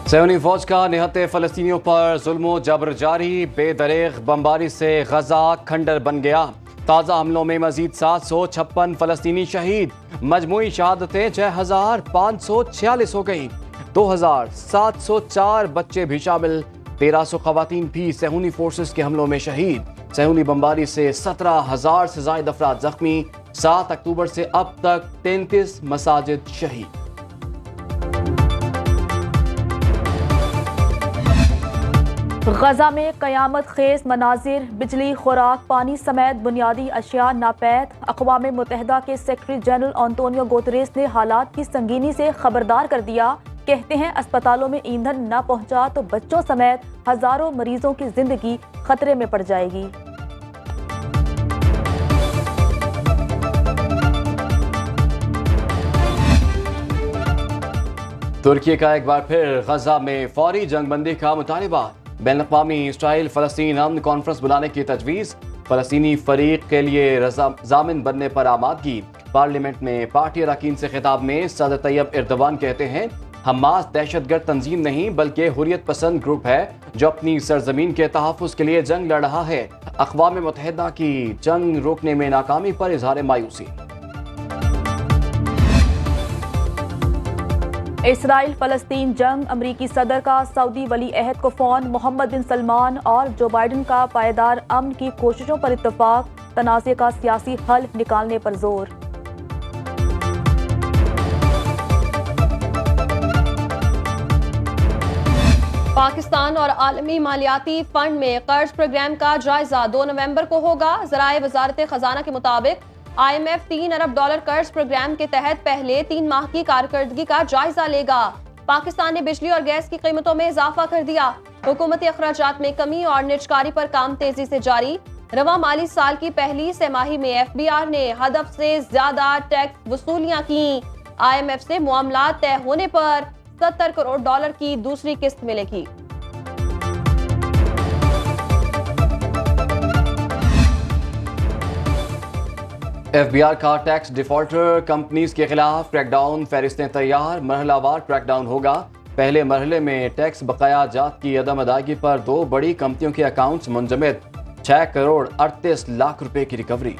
सैनी फौज का निहत्ते फ़लस्तीनियों पर जुल्म जबर जारी, बेदरेग बमबारी से गजा खंडर बन गया। ताज़ा हमलों में मजीद 756 फ़लस्तीनी शहीद, मजमूई शहादतें 6546 हो गई। 2704 बच्चे भी शामिल, 1300 खवातीन भी सैनी फोर्सेस के हमलों में शहीद। सैनी बमबारी से 17,000 से जायद अफराद जख्मी। 7 अक्टूबर से अब तक 33 मसाजिद शहीद। गजा में कयामत खेज मनाजिर, बिजली, खुराक, पानी समेत बुनियादी अशिया नापैद। अक़वाम मुत्तहिदा के सेक्रेटरी जनरल अंतोनियो गुतेरेस ने हालात की संगीनी से खबरदार कर दिया। कहते हैं अस्पतालों में ईंधन न पहुंचा तो बच्चों समेत हजारों मरीजों की जिंदगी खतरे में पड़ जाएगी। तुर्की का एक बार फिर गजा में फौरी जंगबंदी का मुतालिबा। बैनुल-अक़वामी इसराइल फ़लस्तीन अमन कॉन्फ्रेंस बुलाने की तजवीज़। फ़लस्तीनी फ़रीक के लिए ज़ामिन बनने पर आमादगी। पार्लियामेंट में पार्टी अरकान से खिताब में सदर तैयब एर्दोगान कहते हैं, हमास दहशतगर्द तंजीम नहीं बल्कि हुर्रियत पसंद ग्रुप है जो अपनी सरजमीन के तहफ़्फ़ुज़ के लिए जंग लड़ रहा है। अक़वाम मुत्तहिदा की जंग रोकने में नाकामी पर इज़हार मायूसी। इसराइल फ़लस्तीन जंग, अमरीकी सदर का सऊदी वली अहद को फ़ोन। मोहम्मद बिन सलमान और जो बाइडन का पायदार अमन की कोशिशों पर इत्तफ़ाक। तनाज़े का सियासी हल निकालने पर जोर। पाकिस्तान और आलमी मालियाती फंड में कर्ज प्रोग्राम का जायजा 2 नवंबर को होगा। ज़राए वज़ारत खजाना के मुताबिक IMF 3 अरब डॉलर कर्ज प्रोग्राम के तहत पहले 3 माह की कारकर्दगी का जायजा लेगा। पाकिस्तान ने बिजली और गैस की कीमतों में इजाफा कर दिया। हुकूमती अखराजात में कमी और निजकारी पर काम तेजी से जारी। रवा माली साल की पहली तिमाही में FBR ने हदफ से ज्यादा टैक्स वसूलियां की। IMF से मामलात तय होने पर 70 करोड़ डॉलर की दूसरी किस्त मिलेगी। FBR का टैक्स डिफॉल्टर कंपनीज के खिलाफ क्रैकडाउन फहरिस्तें तैयार। मरहलावार क्रैकडाउन होगा। पहले मरहले में टैक्स बकाया जात की अदम अदायगी पर 2 बड़ी कंपनियों के अकाउंट्स मुंजमद। 6 करोड़ 38 लाख रुपए की रिकवरी।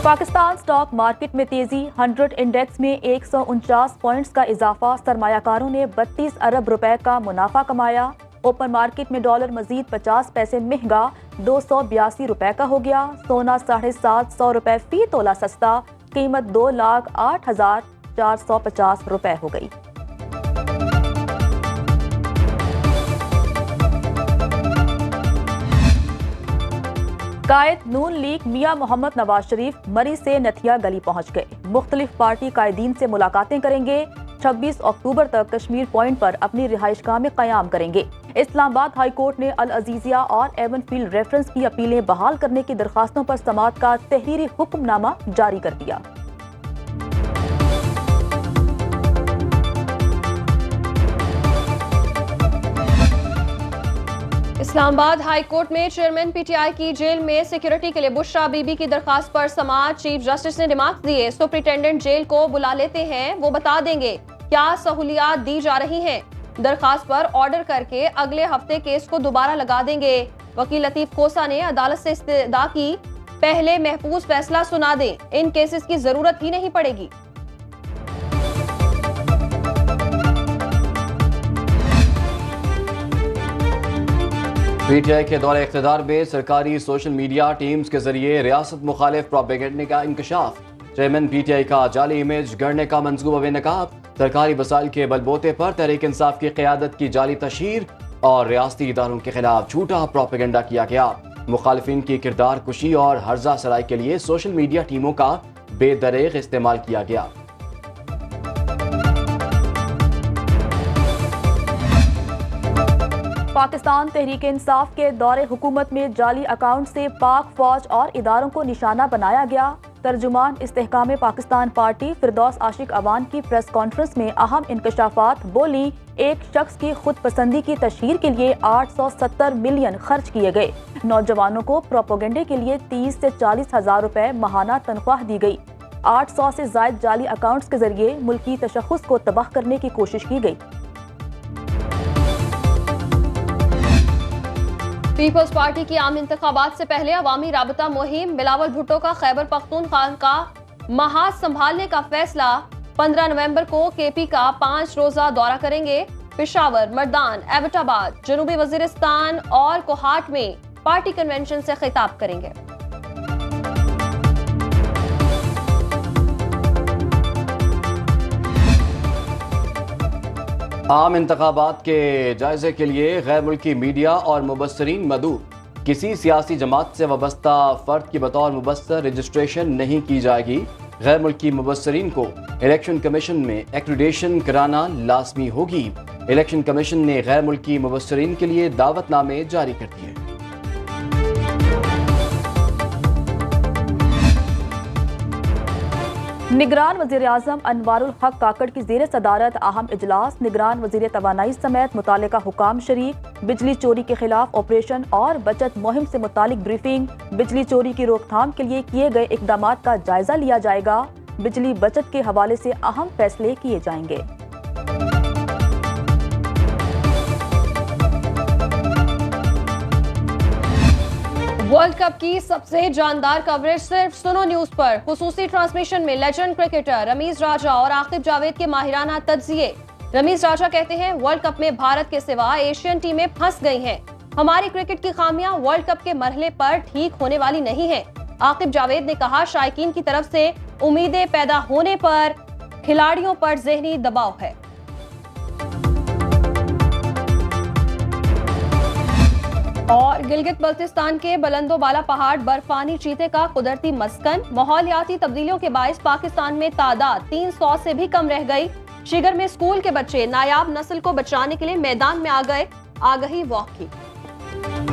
पाकिस्तान स्टॉक मार्केट में तेजी, 100 इंडेक्स में 149 पॉइंट्स का इजाफा। सरमायाकारों ने 32 अरब रुपए का मुनाफा कमाया। ओपन मार्केट में डॉलर मजीद 50 पैसे महंगा 282 रुपए का हो गया। सोना 750 रुपए फी तोला सस्ता, कीमत 2,08,450 रुपए हो गई। कायद नून लीग मियां मोहम्मद नवाज शरीफ मरी से नथिया गली पहुंच गए। मुख्तलिफ पार्टी कायदीन से मुलाकातें करेंगे। 26 अक्टूबर तक कश्मीर पॉइंट पर अपनी रिहाइशगाह में कयाम करेंगे। इस्लामाबाद हाई कोर्ट ने अल अजीजिया और एवनफील्ड रेफरेंस की अपीलें बहाल करने की दरखास्तों पर समाअत का तहरीरी हुक्मनामा जारी कर दिया। इस्लामाबाद हाई कोर्ट में चेयरमैन PTI की जेल में सिक्योरिटी के लिए बुशरा बीबी की दरखास्त पर समाअत चीफ जस्टिस ने रिमार्क दिए। सुप्रिंटेंडेंट जेल को बुला लेते हैं, वो बता देंगे क्या सहूलियात दी जा रही हैं। दरखास्त पर ऑर्डर करके अगले हफ्ते केस को दोबारा लगा देंगे। वकील लतीफ खोसा ने अदालत से इस्तदा की, पहले महफूज फैसला सुना दें, इन केसेस की जरूरत ही नहीं पड़ेगी। PTI के दौरे इख्तिदार में सरकारी सोशल मीडिया टीम्स के जरिए रियासत मुखालिफ प्रोपेगेंडे का इंकशाफ। चेयरमैन PTI का जाली इमेज गढ़ने का मंसूबा बेनकाब। सरकारी वसाइल के बलबूते पर तहरीक इंसाफ की क़यादत की जाली तशहीर और रियासती इदारों के खिलाफ झूठा प्रोपेगेंडा किया गया। मुखालिफिन की किरदार कुशी और हर्जा सराई के लिए सोशल मीडिया टीमों का बेदरेग इस्तेमाल किया गया। पाकिस्तान तहरीक इंसाफ के दौरे हुकूमत में जाली अकाउंट से पाक फौज और इदारों को निशाना बनाया गया। तर्जुमान इस्तेहकाम पाकिस्तान पार्टी फिरदौस आशिक अवान की प्रेस कॉन्फ्रेंस में अहम इंकशाफात बोली। एक शख्स की खुद पसंदी की तशहीर के लिए 870 मिलियन खर्च किए गए। नौजवानों को प्रोपोगेंडे के लिए 30 से 40 हजार रुपए माहाना तनख्वाह दी गई। 800 से ज्यादा जाली अकाउंट्स के जरिए मुल्की तशख्खुस को तबाह करने की कोशिश की गई। पीपल्स पार्टी की आम इंतखाबात से पहले अवामी राबता मुहिम बिलावल भुट्टो का खैबर पख्तूनख्वा का महाज संभालने का फैसला। 15 नवंबर को केपी का 5 रोजा दौरा करेंगे। पेशावर, मर्दान, एबटाबाद, जनूबी वजीरिस्तान और कोहाट में पार्टी कन्वेंशन से खिताब करेंगे। आम इंतखाबात के जायजे के लिए गैर मुल्की मीडिया और मुबस्सरीन मदऊ। किसी सियासी जमात से वाबस्ता फर्द की बतौर मुबस्सर रजिस्ट्रेशन नहीं की जाएगी। गैर मुल्की मुबस्सरीन को इलेक्शन कमीशन में एक्रीडेशन कराना लाजमी होगी। इलेक्शन कमीशन ने गैर मुल्की मुबस्सरीन के लिए दावतनामे जारी कर दिए। निगरान वज़ीर आज़म अनवारुल हक काकड़ की ज़ेर सदारत अहम इजलास। निगरान वज़ीर तवानाई समेत मुतालिका हुकाम शरीक। बिजली चोरी के खिलाफ ऑपरेशन और बचत मुहिम से मुतालिक ब्रीफिंग। बिजली चोरी की रोकथाम के लिए किए गए इकदाम का जायजा लिया जाएगा। बिजली बचत के हवाले से अहम फैसले किए जाएंगे। वर्ल्ड कप की सबसे जानदार कवरेज सिर्फ सुनो न्यूज पर। खुसूसी ट्रांसमिशन में लेजेंड क्रिकेटर रमीज राजा और आकिब जावेद के माहिराना तज्जिए। रमीज राजा कहते हैं, वर्ल्ड कप में भारत के सिवा एशियन टीमें फंस गई हैं। हमारी क्रिकेट की खामियां वर्ल्ड कप के मरहले पर ठीक होने वाली नहीं है। आकिब जावेद ने कहा, शायकीन की तरफ से उम्मीदें पैदा होने पर खिलाड़ियों पर ज़हनी दबाव है। और गिलगित बल्तिस्तान के बुलंदो बाला पहाड़ बर्फानी चीते का कुदरती मस्कन। माहौलियाती तब्दीलियों के बायस पाकिस्तान में तादाद 300 से भी कम रह गई। शिगर में स्कूल के बच्चे नायाब नस्ल को बचाने के लिए मैदान में आ गए। आगही वॉक की।